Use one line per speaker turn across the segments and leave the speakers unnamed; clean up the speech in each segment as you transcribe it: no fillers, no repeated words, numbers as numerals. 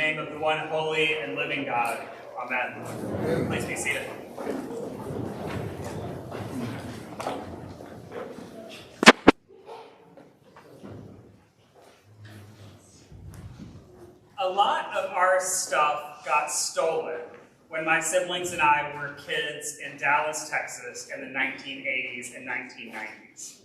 name of the one holy and living God. Amen. Please be seated. A lot of our stuff got stolen when my siblings and I were kids in Dallas, Texas in the 1980s and 1990s.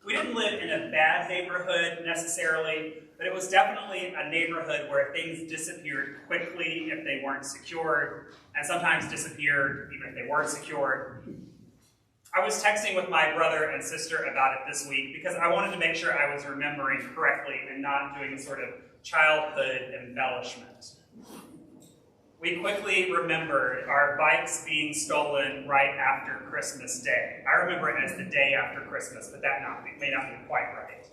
We didn't live in a bad neighborhood necessarily, but it was definitely a neighborhood where things disappeared quickly if they weren't secured, and sometimes disappeared even if they weren't secured. I was texting with my brother and sister about it this week because I wanted to make sure I was remembering correctly and not doing a sort of childhood embellishment. We quickly remembered our bikes being stolen right after Christmas Day. I remember it as the day after Christmas, but that may not be quite right.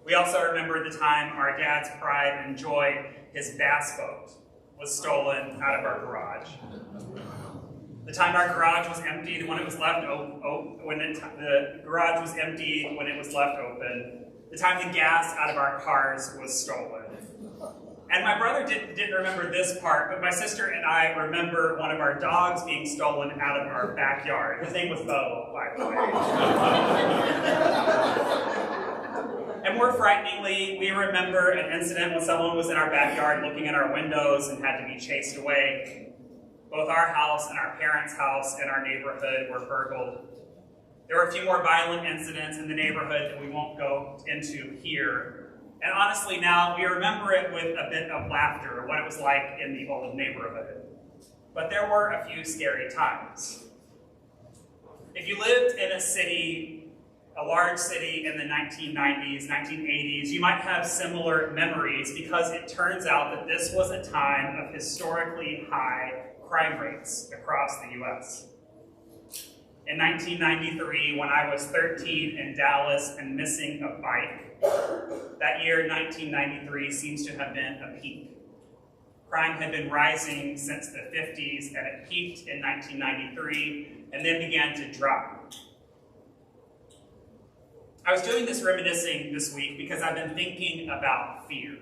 We also remember the time our dad's pride and joy, his bass boat, was stolen out of our garage. The time our garage was emptied when it was left the garage was emptied when it was left open. The time the gas out of our cars was stolen. And my brother didn't remember this part, but my sister and I remember one of our dogs being stolen out of our backyard. His name was Bo, by the way. And more frighteningly, we remember an incident when someone was in our backyard looking at our windows and had to be chased away. Both our house and our parents' house in our neighborhood were burgled. There were a few more violent incidents in the neighborhood that we won't go into here. And honestly now, we remember it with a bit of laughter, what it was like in the old neighborhood. But there were a few scary times. If you lived in a city, a large city in the 1990s, 1980s, you might have similar memories because it turns out that this was a time of historically high crime rates across the U.S. In 1993, when I was 13 in Dallas and missing a bike, that year, 1993, seems to have been a peak. Crime had been rising since the 50s, and it peaked in 1993, and then began to drop. I was doing this reminiscing this week because I've been thinking about fear.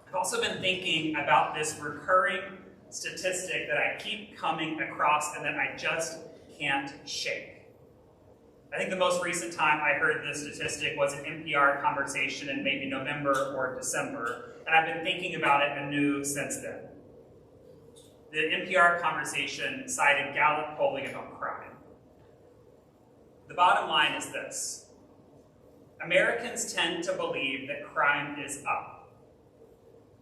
I've also been thinking about this recurring statistic that I keep coming across and that I just can't shake. I think the most recent time I heard this statistic was an NPR conversation in maybe November or December, and I've been thinking about it anew since then. The NPR conversation cited Gallup polling about crime. The bottom line is this: Americans tend to believe that crime is up,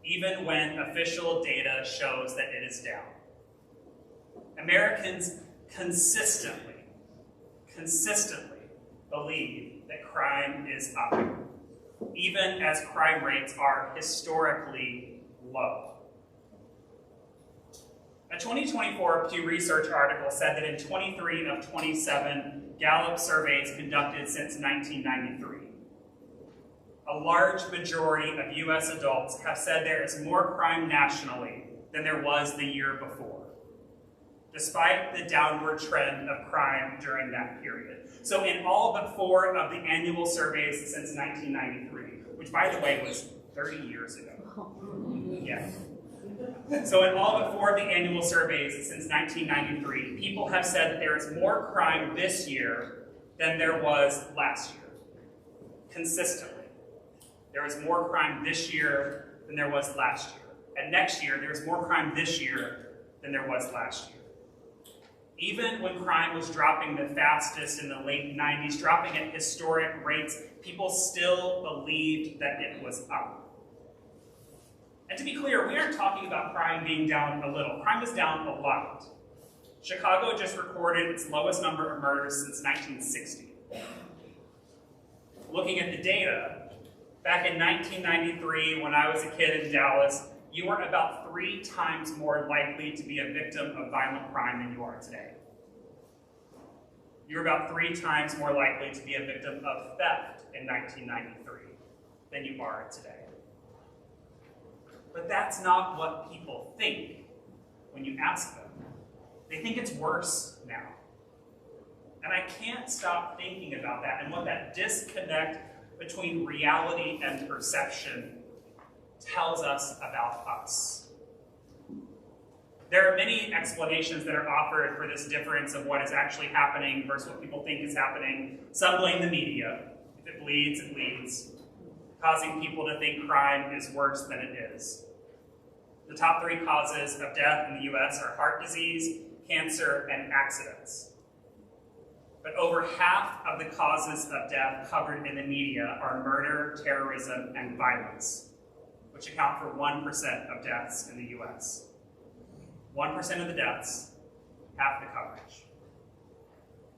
even when official data shows that it is down. Americans consistently believe that crime is up, even as crime rates are historically low. A 2024 Pew Research article said that in 23 of 27 Gallup surveys conducted since 1993, a large majority of U.S. adults have said there is more crime nationally than there was the year before, despite the downward trend of crime during that period. So in all but 4 of the annual surveys since 1993, which by the way was 30 years ago. Yeah. So in all but 4 of the annual surveys since 1993, people have said that there is more crime this year than there was last year. Consistently. There is more crime this year than there was last year. And next year, there's more crime this year than there was last year. Even when crime was dropping the fastest in the late 90s, dropping at historic rates, people still believed that it was up. And to be clear, we aren't talking about crime being down a little. Crime is down a lot. Chicago just recorded its lowest number of murders since 1960. Looking at the data, back in 1993, when I was a kid in Dallas, you were about 3 times more likely to be a victim of violent crime than you are today. You were about 3 times more likely to be a victim of theft in 1993 than you are today. But that's not what people think when you ask them. They think it's worse now. And I can't stop thinking about that and what that disconnect between reality and perception tells us about us. There are many explanations that are offered for this difference of what is actually happening versus what people think is happening. Some blame the media. If it bleeds, it leads, causing people to think crime is worse than it is. The top 3 causes of death in the US are heart disease, cancer, and accidents. But over half of the causes of death covered in the media are murder, terrorism, and violence, which account for 1% of deaths in the US. 1% of the deaths, half the coverage.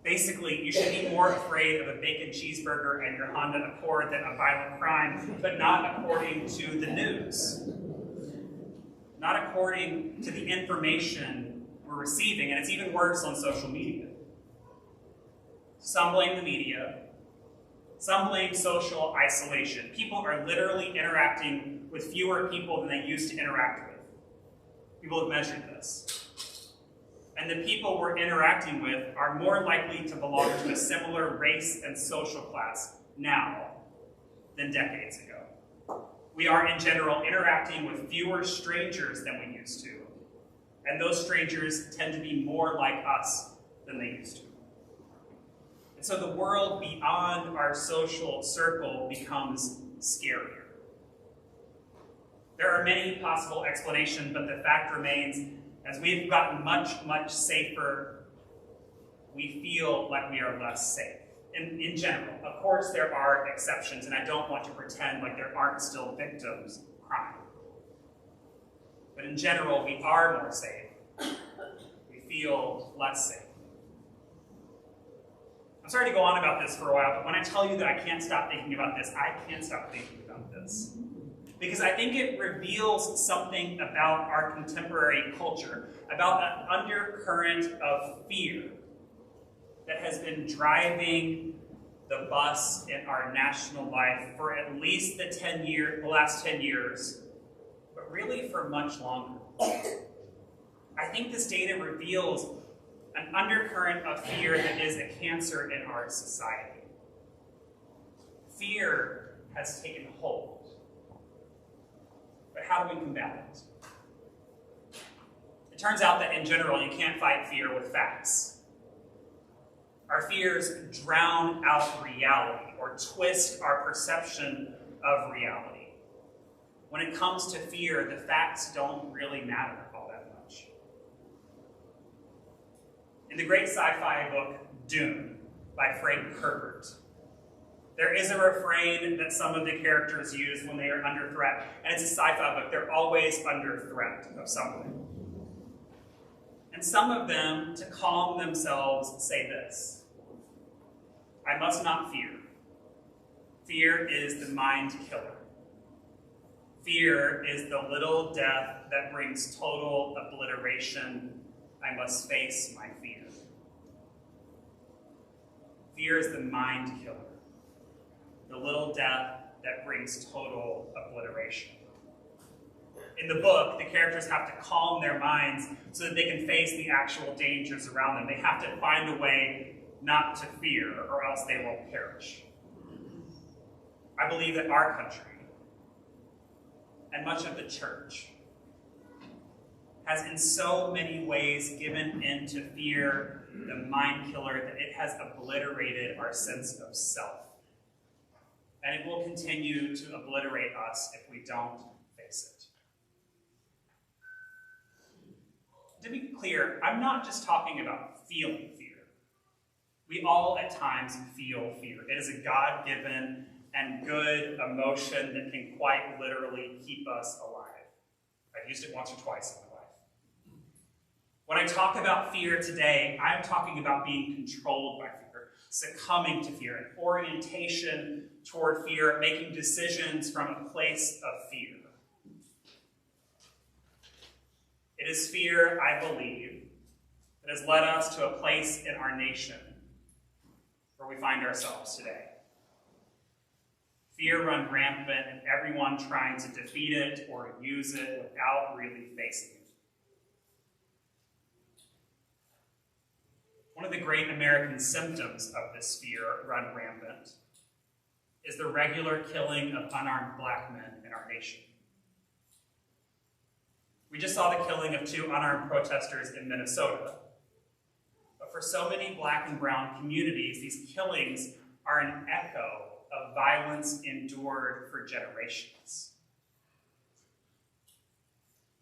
Basically, you should be more afraid of a bacon cheeseburger and your Honda Accord than a violent crime, but not according to the news. Not according to the information we're receiving, and it's even worse on social media. Some blame the media. Some blame social isolation. People are literally interacting with fewer people than they used to interact with. People have measured this. And the people we're interacting with are more likely to belong to a similar race and social class now than decades ago. We are, in general, interacting with fewer strangers than we used to. And those strangers tend to be more like us than they used to. And so the world beyond our social circle becomes scarier. There are many possible explanations, but the fact remains, as we've gotten much, much safer, we feel like we are less safe. In general, of course there are exceptions, and I don't want to pretend like there aren't still victims of crime. But in general, we are more safe. We feel less safe. I'm sorry to go on about this for a while, but when I tell you that I can't stop thinking about this, I can't stop thinking about this. Because I think it reveals something about our contemporary culture, about an undercurrent of fear that has been driving the bus in our national life for at least the last 10 years, but really for much longer. I think this data reveals an undercurrent of fear that is a cancer in our society. Fear has taken hold. But how do we combat it? It turns out that in general, you can't fight fear with facts. Our fears drown out reality or twist our perception of reality. When it comes to fear, the facts don't really matter all that much. In the great sci-fi book, Dune, by Frank Herbert, there is a refrain that some of the characters use when they are under threat, and it's a sci-fi book. They're always under threat of something. And some of them, to calm themselves, say this: I must not fear. Fear is the mind killer. Fear is the little death that brings total obliteration. I must face my fear. Fear is the mind killer. The little death that brings total obliteration. In the book, the characters have to calm their minds so that they can face the actual dangers around them. They have to find a way not to fear, or else they will perish. I believe that our country, and much of the church, has in so many ways given in to fear, the mind killer, that it has obliterated our sense of self. And it will continue to obliterate us if we don't face it. To be clear, I'm not just talking about feeling fear. We all at times feel fear. It is a God-given and good emotion that can quite literally keep us alive. I've used it once or twice in my life. When I talk about fear today, I'm talking about being controlled by fear, succumbing to fear, an orientation toward fear, making decisions from a place of fear. It is fear, I believe, that has led us to a place in our nation where we find ourselves today. Fear run rampant, and everyone trying to defeat it or use it without really facing it. One of the great American symptoms of this fear run rampant is the regular killing of unarmed black men in our nation. We just saw the killing of 2 unarmed protesters in Minnesota. But for so many Black and brown communities, these killings are an echo of violence endured for generations.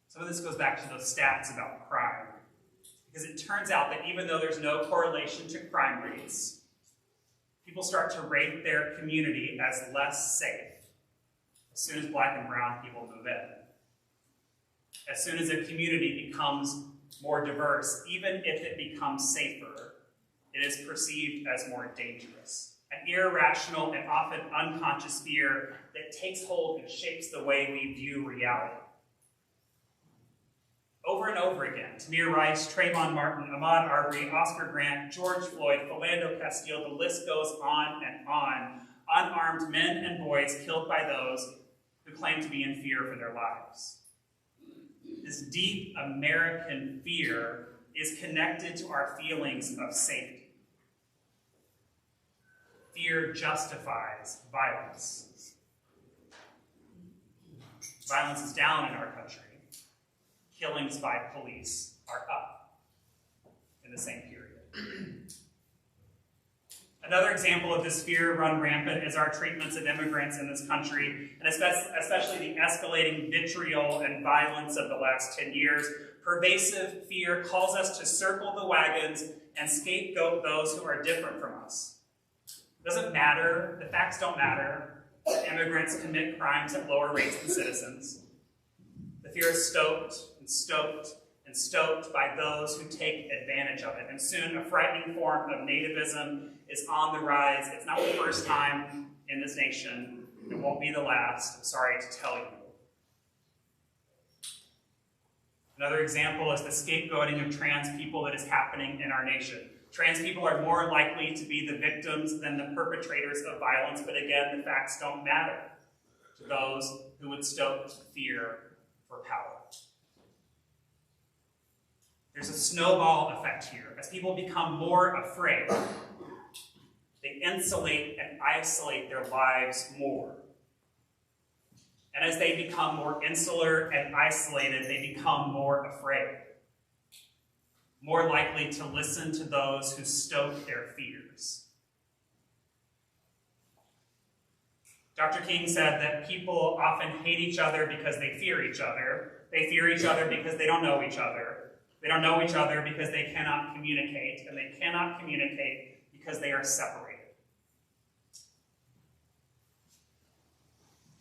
Some of this goes back to those stats about crime, because it turns out that even though there's no correlation to crime rates, people start to rate their community as less safe as soon as Black and brown people move in. As soon as a community becomes more diverse, even if it becomes safer, it is perceived as more dangerous. An irrational and often unconscious fear that takes hold and shapes the way we view reality. Over and over again, Tamir Rice, Trayvon Martin, Ahmaud Arbery, Oscar Grant, George Floyd, Philando Castile, the list goes on and on. Unarmed men and boys killed by those who claim to be in fear for their lives. This deep American fear is connected to our feelings of safety. Fear justifies violence. Violence is down in our country. Killings by police are up in the same period. Another example of this fear run rampant is our treatments of immigrants in this country, and especially the escalating vitriol and violence of the last 10 years. Pervasive fear calls us to circle the wagons and scapegoat those who are different from us. It doesn't matter, the facts don't matter. Immigrants commit crimes at lower rates than citizens. The fear is stoked and stoked and stoked by those who take advantage of it. And soon a frightening form of nativism is on the rise. It's not the first time in this nation. It won't be the last, I'm sorry to tell you. Another example is the scapegoating of trans people that is happening in our nation. Trans people are more likely to be the victims than the perpetrators of violence, but again, the facts don't matter to those who would stoke fear for power. There's a snowball effect here. As people become more afraid, they insulate and isolate their lives more. And as they become more insular and isolated, they become more afraid, more likely to listen to those who stoke their fears. Dr. King said that people often hate each other because they fear each other. They fear each other because they don't know each other. They don't know each other because they cannot communicate, and they cannot communicate because they are separated.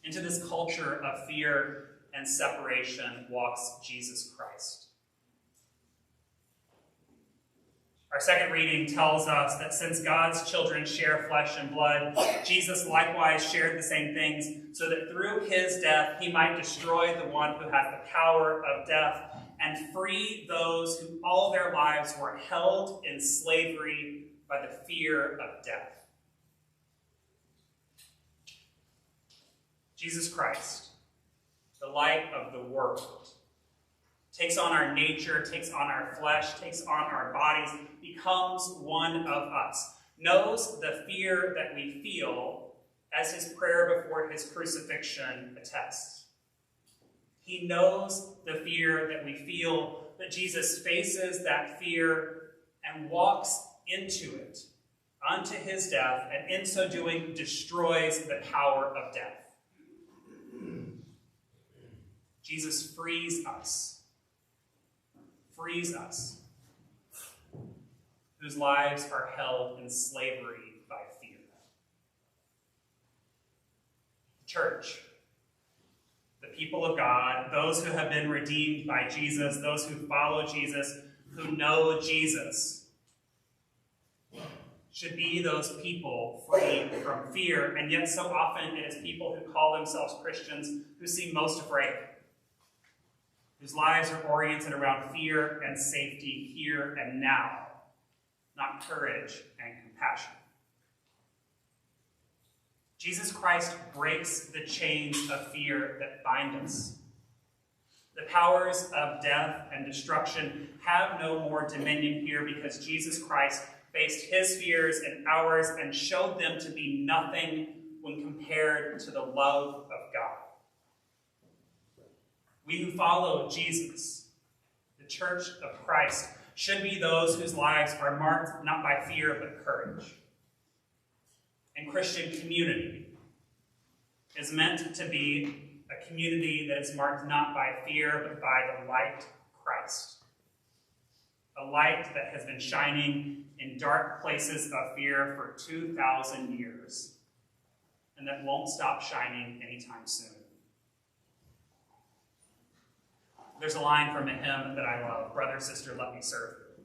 Into this culture of fear and separation walks Jesus Christ. Our second reading tells us that since God's children share flesh and blood, Jesus likewise shared the same things, so that through his death he might destroy the one who has the power of death and free those who all their lives were held in slavery by the fear of death. Jesus Christ, the light of the world, takes on our nature, takes on our flesh, takes on our bodies, becomes one of us, knows the fear that we feel, as his prayer before his crucifixion attests. He knows the fear that we feel, but Jesus faces that fear and walks into it, unto his death, and in so doing destroys the power of death. Jesus frees us, whose lives are held in slavery by fear. Church, the people of God, those who have been redeemed by Jesus, those who follow Jesus, who know Jesus, should be those people free from fear, and yet so often it is people who call themselves Christians who seem most afraid, whose lives are oriented around fear and safety here and now, not courage and compassion. Jesus Christ breaks the chains of fear that bind us. The powers of death and destruction have no more dominion here because Jesus Christ faced his fears and ours and showed them to be nothing when compared to the love of God. We who follow Jesus, the church of Christ, should be those whose lives are marked not by fear but courage. And Christian community is meant to be a community that is marked not by fear but by the light of Christ. A light that has been shining in dark places of fear for 2,000 years and that won't stop shining anytime soon. There's a line from a hymn that I love, "Brother, Sister, Let Me Serve You."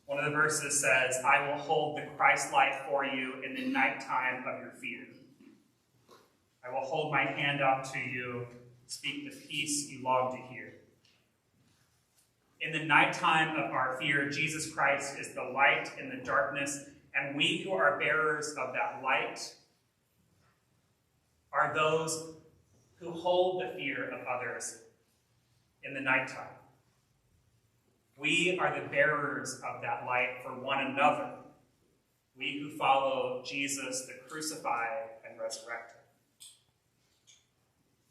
One of the verses says, "I will hold the Christ light for you in the nighttime of your fear. I will hold my hand out to you, speak the peace you long to hear." In the nighttime of our fear, Jesus Christ is the light in the darkness, and we who are bearers of that light are those who hold the fear of others in the nighttime. We are the bearers of that light for one another, we who follow Jesus, the crucified and resurrected.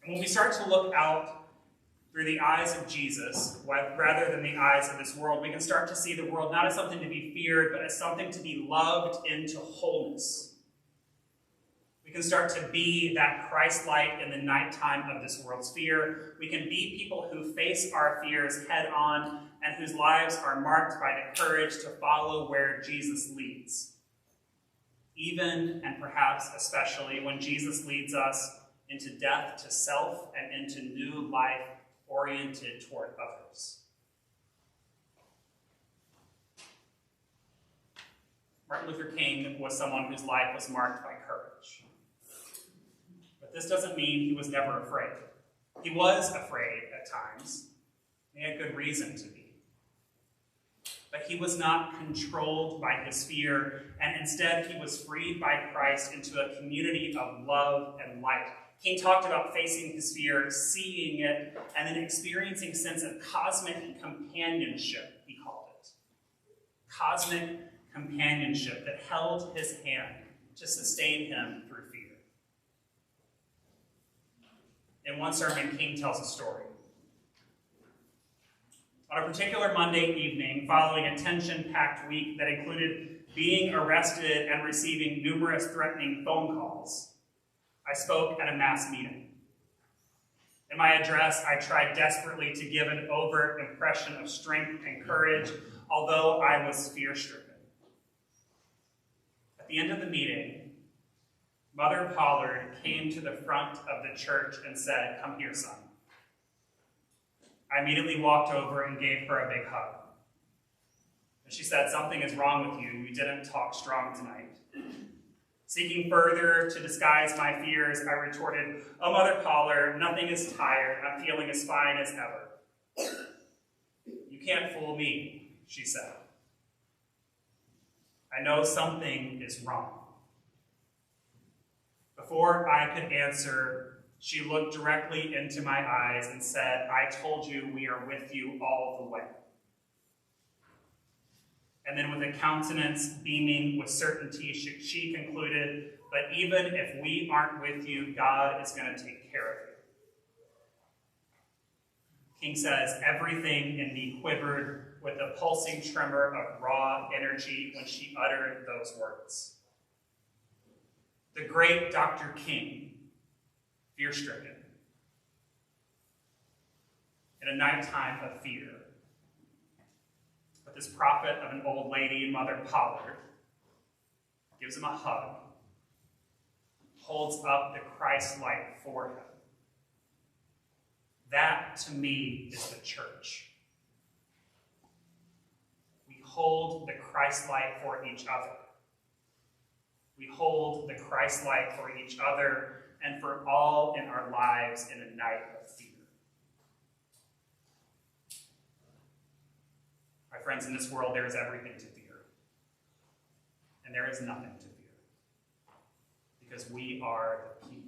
And when we start to look out through the eyes of Jesus, rather than the eyes of this world, we can start to see the world not as something to be feared, but as something to be loved into wholeness. We can start to be that Christ light in the nighttime of this world's fear. We can be people who face our fears head on and whose lives are marked by the courage to follow where Jesus leads. Even and perhaps especially when Jesus leads us into death to self and into new life oriented toward others. Martin Luther King was someone whose life was marked by courage. But this doesn't mean he was never afraid. He was afraid at times. He had good reason to be. But he was not controlled by his fear, and instead he was freed by Christ into a community of love and light. King talked about facing his fear, seeing it, and then experiencing a sense of cosmic companionship, he called it. Cosmic companionship that held his hand to sustain him through fear. In one sermon, King tells a story. On a particular Monday evening, following a tension-packed week that included being arrested and receiving numerous threatening phone calls, I spoke at a mass meeting. In my address, I tried desperately to give an overt impression of strength and courage, although I was fear-stricken. At the end of the meeting, Mother Pollard came to the front of the church and said, "Come here, son." I immediately walked over and gave her a big hug. And she said, "Something is wrong with you. You didn't talk strong tonight." Seeking further to disguise my fears, I retorted, "Oh, Mother Pollard, nothing is tired. I'm feeling as fine as ever." "You can't fool me," she said. "I know something is wrong." Before I could answer, she looked directly into my eyes and said, "I told you we are with you all the way." And then with a countenance beaming with certainty, she concluded, "But even if we aren't with you, God is going to take care of you." King says, everything in me quivered with a pulsing tremor of raw energy when she uttered those words. The great Dr. King, fear-stricken, in a nighttime of fear, but this prophet of an old lady, Mother Pollard, gives him a hug, holds up the Christ light for him. That, to me, is the church. We hold the Christ light for each other. We hold the Christ light for each other and for all in our lives in a night of fear. My friends, in this world, there is everything to fear. And there is nothing to fear. Because we are the people